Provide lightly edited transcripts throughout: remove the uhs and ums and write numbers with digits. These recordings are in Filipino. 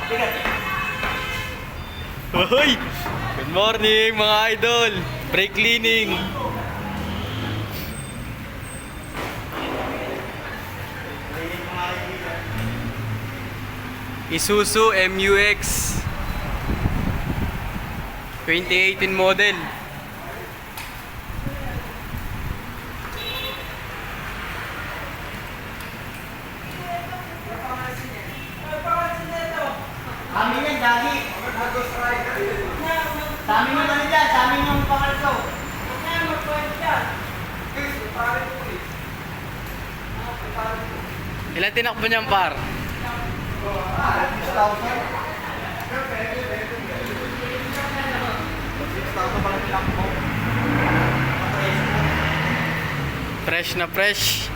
Hoy! Good morning mga idol! Brake cleaning! Isuzu MUX 2018 model. Amin yan, Dagi. Sa amin yung ano dyan, sa amin yung pangalto. Ilan tinakbo niyang par? 6,000 pala tinakbo. Fresh na fresh.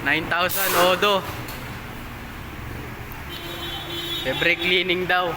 9,000 odo. Brake cleaning daw.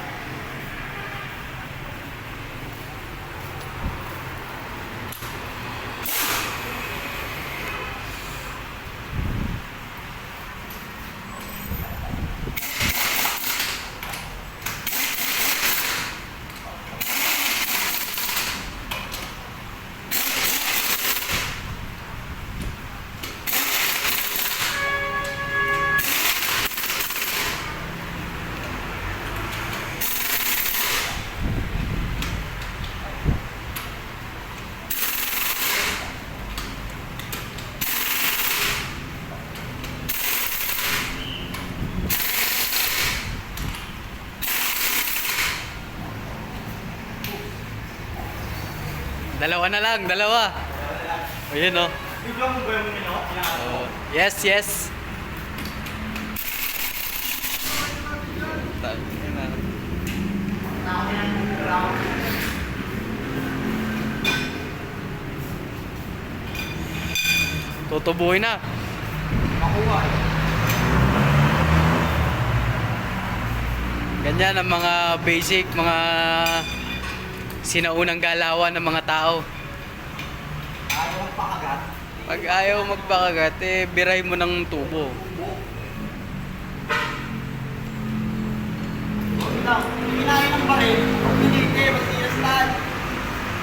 Dalawa na lang, dalawa. Ayun oh. Bigla mo ba yung minot? Yes, yes. Tutubuhin na. Makuha eh. Ganyan ang mga basic, mga sinaunang galawan ng mga tao. Ayaw ang pakagat. Pag ayaw magpakagat, eh, biray mo ng tubo. Huwag lang, hinahin ng baril. Hindi kayo, masinas lahat.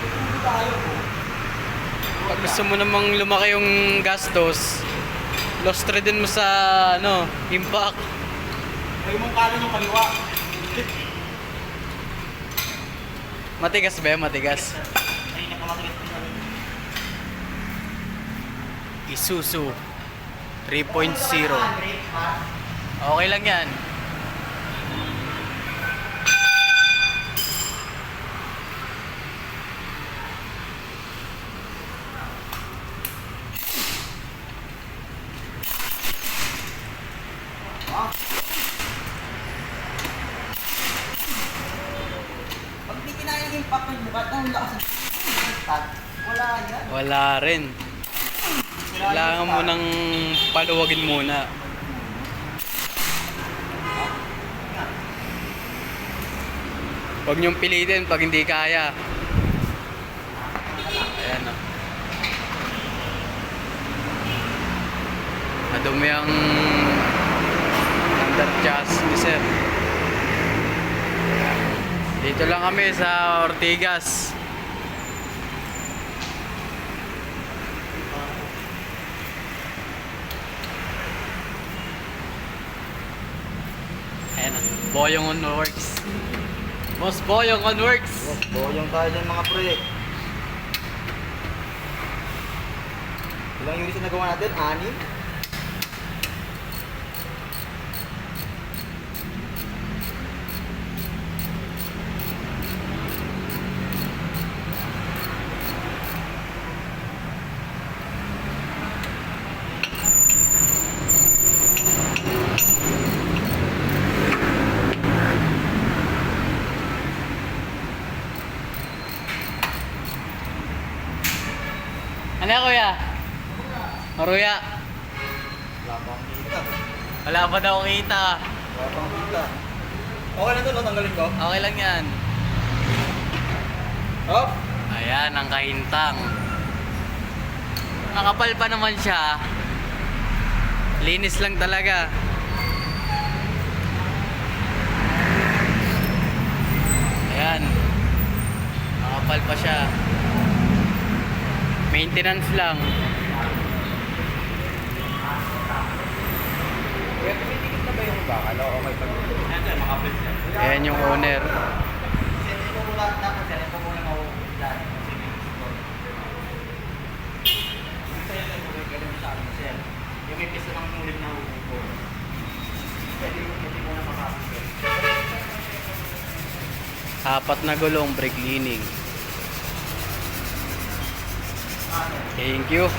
Tutubo tayo po. Pag gusto mo namang lumaki yung gastos, lost trade din mo sa ano, impact. Kayo mong kanan yung kaliwa. Matigas ba yan? Matigas. Ay, nakamatigas din kami. Isuzu 3.0. Okay lang yan. Pag di kinaya yung impact ng bukat, ang lakas ng start. Wala yan. Wala rin. Kailangan mo nang paluwagin muna. Huwag niyong pilitin pag hindi kaya. Ayan o. Madumi ang under just ni sir. Dito lang kami sa Ortigas. Ayan o. Boyong on works. Boss Boyong on works. Boyong tayo dyan mga pre. Ilang units na nagawa natin? 6? Ano kuya? Maruya. Wala pang kita. Wala pa daw kita. Wala pang kita. Okay na to, no? Tanggalin ko. Okay lang yan. Hop! Ayan ang kahintang. Nakapal pa naman siya. Linis lang talaga. Makapal pa siya. Maintenance lang. Kaya tumitikit na ba yung bakal? Oo, okay pa. Yan sir, makapal siya. Ayan yung owner. Sir, ito muna dapat sir, ito muna mauulan. Sir, ganun sa amin sir. Yung may pista ng ulit na uupo. Pwede muna makapal sir. Apat na gulong, brake cleaning. Thank you.